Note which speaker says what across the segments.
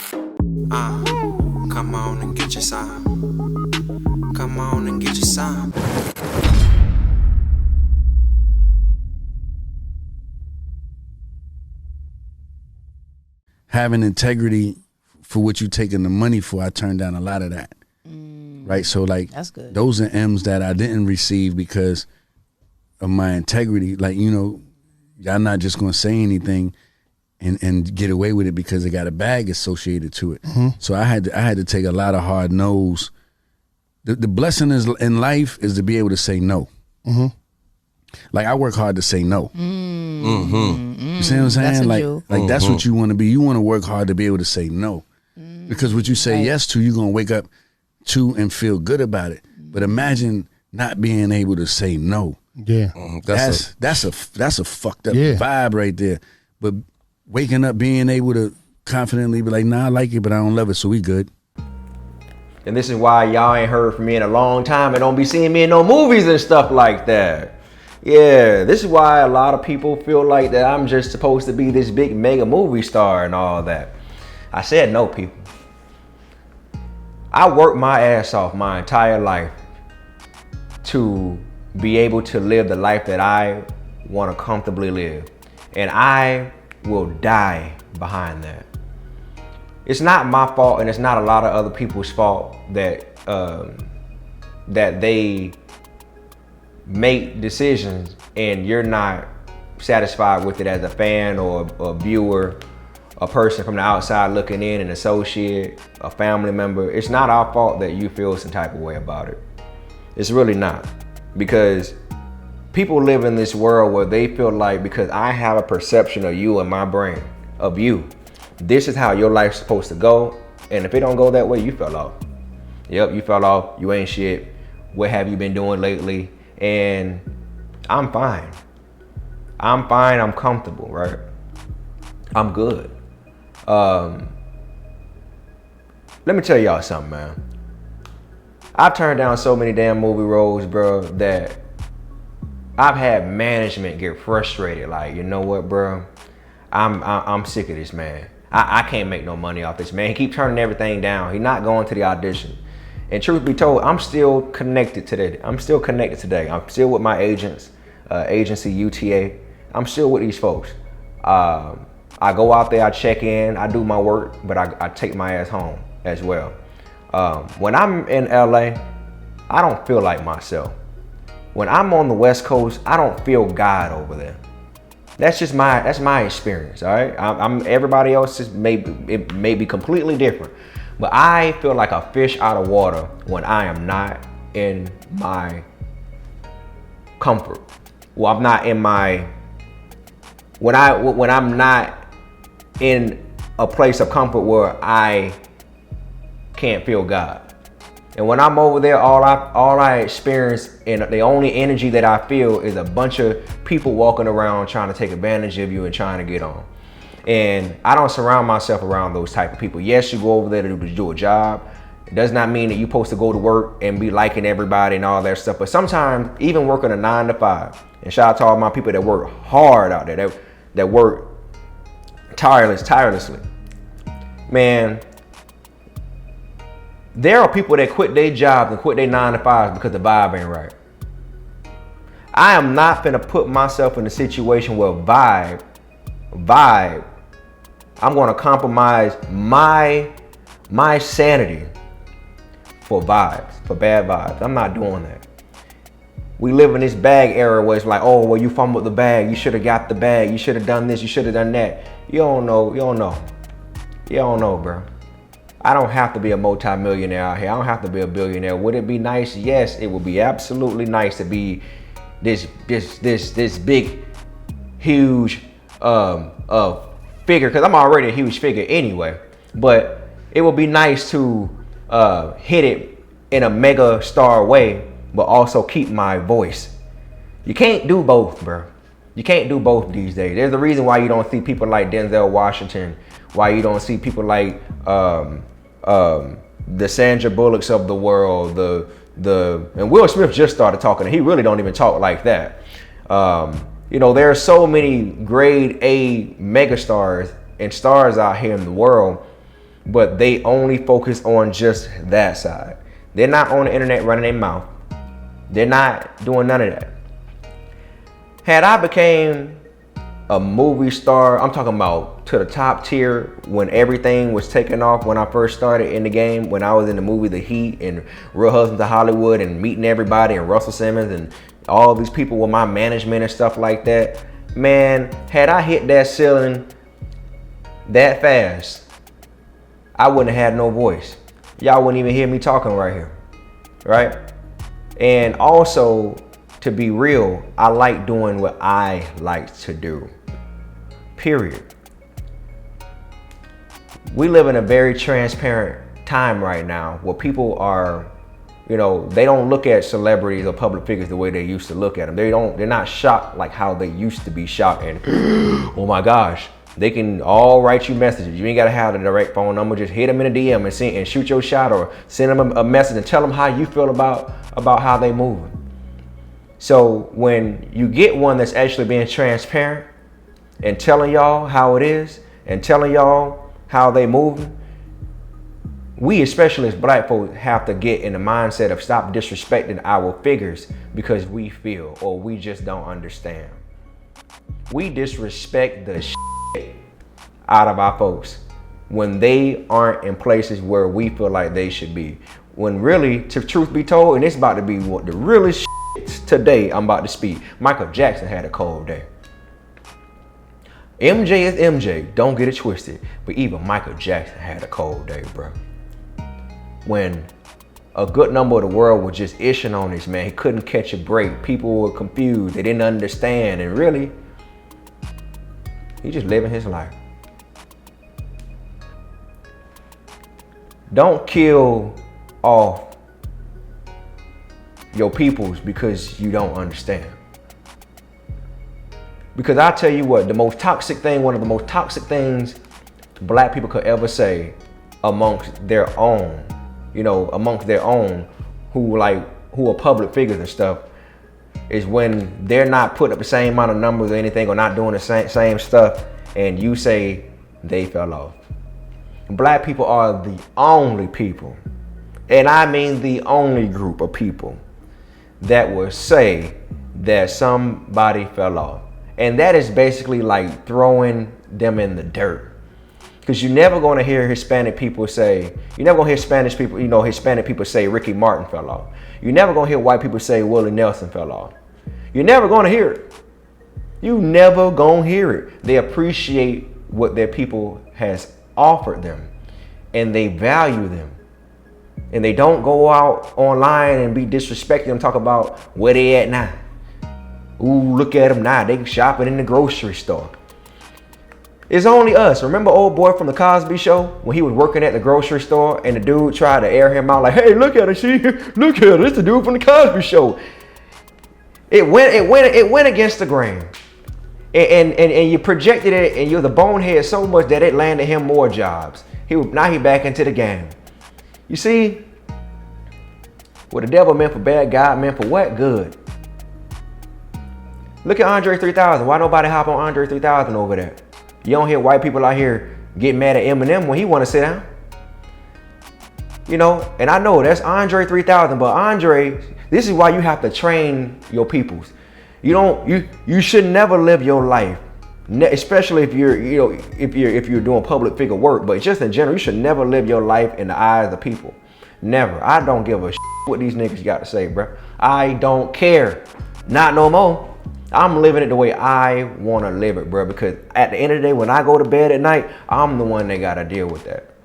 Speaker 1: Come on and get your sign. Come on and get your sign.
Speaker 2: Having integrity for what you taking the money for, I turned down a lot of that. Right? So like,
Speaker 3: that's good.
Speaker 2: Those are M's that I didn't receive because of my integrity. Like, you know, y'all not just gonna say anything and get away with it because it got a bag associated to it. So I had to take a lot of hard no's. The blessing is in life is to be able to say no. Like I work hard to say no. You see what I'm saying? Like that's what you want to be. You want to work hard to be able to say no. Because what you say yes to, you're gonna wake up to and feel good about it. But imagine not being able to say no.
Speaker 4: Yeah.
Speaker 2: That's a fucked up vibe right there. But waking up being able to confidently be like, nah, I like it, but I don't love it, so we good.
Speaker 5: And this is why y'all ain't heard from me in a long time and don't be seeing me in no movies and stuff like that. Yeah, this is why a lot of people feel like that I'm just supposed to be this big mega movie star and all that. I said no, people. I worked my ass off my entire life to be able to live the life that I want to comfortably live. And I will die behind that. It's not my fault, and it's not a lot of other people's fault that that they make decisions and you're not satisfied with it as a fan or a viewer, a person from the outside looking in, an associate, a family member. It's not our fault that you feel some type of way about it. It's really not. Because people live in this world where they feel like because I have a perception of you in my brain, of you, this is how your life's supposed to go. And if it don't go that way, you fell off. Yep, you fell off. You ain't shit. What have you been doing lately? And I'm fine. I'm fine. I'm comfortable, right? I'm good. Let me tell y'all something, man. I've turned down so many damn movie roles, bro, that I've had management get frustrated. Like, you know what, bro? I'm sick of this man. I can't make no money off this man. He keep turning everything down. He's not going to the audition. And truth be told, I'm still connected today. I'm still connected today. I'm still with my agents, agency UTA. I'm still with these folks. I go out there, I check in, I do my work, but I take my ass home as well. When I'm in LA, I don't feel like myself. When I'm on the West Coast, I don't feel God over there. That's my experience, all right? Everybody else it may be completely different, but I feel like a fish out of water when I am not in my comfort. Well, I'm not in my when I'm not in a place of comfort where I can't feel God. And when I'm over there, all I experience and the only energy that I feel is a bunch of people walking around trying to take advantage of you and trying to get on. And I don't surround myself around those type of people. Yes, you go over there to do a job. It does not mean that you're supposed to go to work and be liking everybody and all that stuff. But sometimes even working a 9 to 5, and shout out to all my people that work hard out there, that work tirelessly. Man, there are people that quit their jobs and quit their 9 to 5s because the vibe ain't right. I am not gonna put myself in a situation where vibe, I'm gonna compromise my sanity for vibes, for bad vibes. I'm not doing that. We live in this bag era where it's like, oh, well, you fumbled the bag. You should have got the bag. You should have done this. You should have done that. You don't know, bro. I don't have to be a multi-millionaire out here. I don't have to be a billionaire. Would it be nice? Yes, it would be absolutely nice to be this big, huge figure, because I'm already a huge figure anyway. But it would be nice to hit it in a mega star way, but also keep my voice. You can't do both, bro. You can't do both these days. There's a reason why you don't see people like Denzel Washington, why you don't see people like the Sandra Bullocks of the world, and Will Smith just started talking. He really don't even talk like that. You know, there are so many grade A megastars and stars out here in the world, but they only focus on just that side. They're not on the internet running their mouth. They're not doing none of that. Had I became a movie star, I'm talking about to the top tier when everything was taking off, when I first started in the game, when I was in the movie The Heat and Real Husbands of Hollywood and meeting everybody and Russell Simmons and all these people with my management and stuff like that, man, had I hit that ceiling that fast, I wouldn't have had no voice. Y'all wouldn't even hear me talking right here, right? And also, to be real, I like doing what I like to do, period. We live in a very transparent time right now where people are, you know, they don't look at celebrities or public figures the way they used to look at them. They're not shocked like how they used to be shocked and, oh my gosh, they can all write you messages. You ain't gotta have the direct phone number. Just hit them in a DM and shoot your shot, or send them a message and tell them how you feel about how they moving. So when you get one that's actually being transparent and telling y'all how it is and telling y'all how they moving, we, especially as black folks, have to get in the mindset of stop disrespecting our figures because we feel or we just don't understand. We disrespect the shit out of our folks when they aren't in places where we feel like they should be. When really, to truth be told, and it's about to be what the realest shit today I'm about to speak, Michael Jackson had a cold day. MJ is MJ, don't get it twisted, but even Michael Jackson had a cold day, bro. When a good number of the world was just ishing on this man, he couldn't catch a break. People were confused, they didn't understand, and really, he just living his life. Don't kill off your peoples because you don't understand. Because I tell you what, one of the most toxic things black people could ever say amongst their own, who are public figures and stuff, is when they're not putting up the same amount of numbers or anything, or not doing the same stuff, and you say they fell off. Black people are the only people, and I mean the only group of people, that will say that somebody fell off. And that is basically like throwing them in the dirt. Because you're never going to hear Hispanic people say Ricky Martin fell off. You're never going to hear white people say Willie Nelson fell off. You're never going to hear it. You never going to hear it. They appreciate what their people has offered them, and they value them. And they don't go out online and be disrespecting them, talk about where they at now. Ooh, look at them now. They shopping in the grocery store. It's only us. Remember old boy from the Cosby Show when he was working at the grocery store and the dude tried to air him out like, hey, look at it, see, look at it. It's the dude from the Cosby Show. It went against the grain. And you projected it, and you're the bonehead so much that it landed him more jobs. Now he back into the game. You see, what the devil meant for bad, God meant for what? Good. Look at Andre 3000. Why nobody hop on Andre 3000 over there? You don't hear white people out here get mad at Eminem when he want to sit down. You know, and I know that's Andre 3000, but Andre, this is why you have to train your peoples. You should never live your life, especially if you're doing public figure work, but just in general, you should never live your life in the eyes of the people. Never. I don't give a what these niggas got to say, bro. I don't care. Not no more. I'm living it the way I want to live it, bro, because at the end of the day, when I go to bed at night, I'm the one that got to deal with that.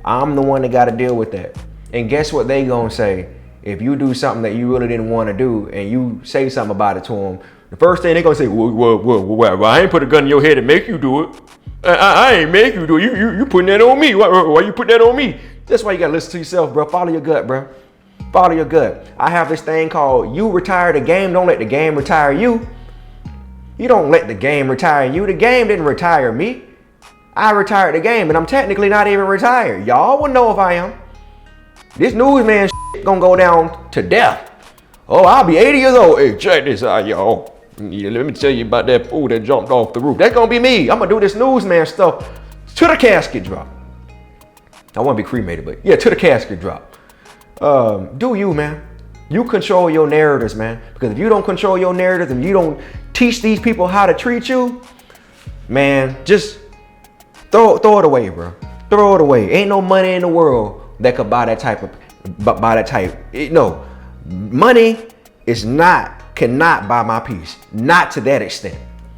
Speaker 5: I'm the one that got to deal with that. And guess what they gonna say? If you do something that you really didn't want to do and you say something about it to them, the first thing they gonna say, well, I ain't put a gun in your head to make you do it. I ain't make you do it. You putting that on me. Why you putting that on me? That's why you gotta listen to yourself, bro. Follow your gut, bro. Follow your gut. I have this thing called you retire the game. Don't let the game retire you. You don't let the game retire you. The game didn't retire me. I retired the game, and I'm technically not even retired. Y'all will know if I am. This newsman shit gonna go down to death. Oh, I'll be 80 years old. Hey, check this out, y'all. Yeah, let me tell you about that fool that jumped off the roof. That's gonna be me. I'm gonna do this newsman stuff to the casket drop. I want to be cremated, but yeah, to the casket drop. Do you, man? You control your narratives, man. Because if you don't control your narratives and you don't teach these people how to treat you, man, just throw it away, bro. Throw it away. Ain't no money in the world that could buy that type. No, money cannot buy my peace. Not to that extent.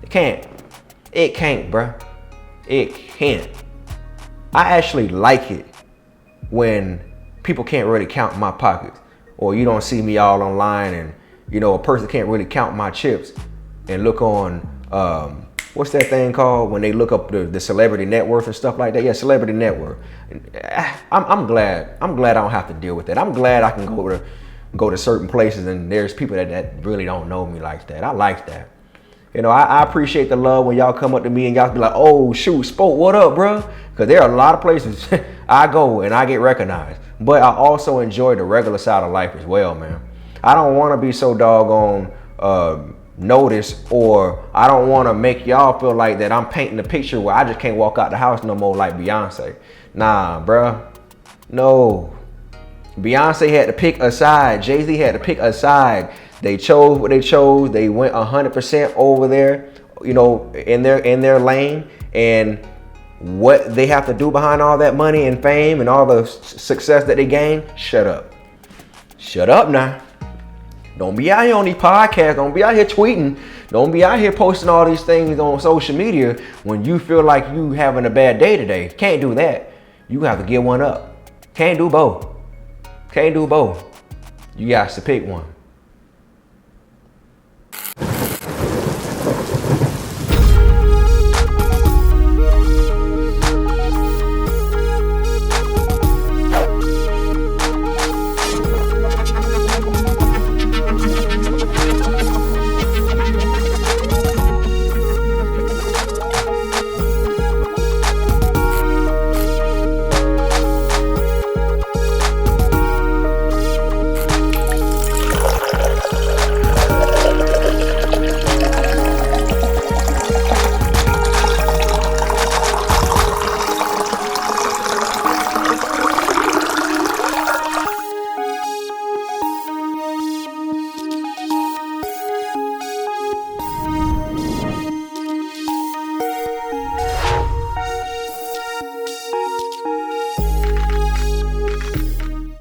Speaker 5: It can't. It can't, bro. It can't. I actually like it when people can't really count my pockets, or you don't see me all online and, you know, a person can't really count my chips and look on, what's that thing called when they look up the celebrity net worth and stuff like that? Yeah, celebrity net worth. I'm glad I don't have to deal with that. I'm glad I can go to certain places and there's people that really don't know me like that. I like that. You know, I appreciate the love when y'all come up to me and y'all be like, oh, shoot, Spoke, what up, bro? Because there are a lot of places I go and I get recognized. But I also enjoy the regular side of life as well, man. I don't want to be so doggone noticed, or I don't want to make y'all feel like that I'm painting a picture where I just can't walk out the house no more like Beyonce. Nah, bro. No. Beyonce had to pick a side. Jay-Z had to pick a side. They chose what they chose. They went 100% over there, you know, in their lane. And what they have to do behind all that money and fame and all the success that they gain, shut up. Shut up now. Don't be out here on these podcasts. Don't be out here tweeting. Don't be out here posting all these things on social media when you feel like you having a bad day today. Can't do that. You have to get one up. Can't do both. Can't do both. You got to pick one.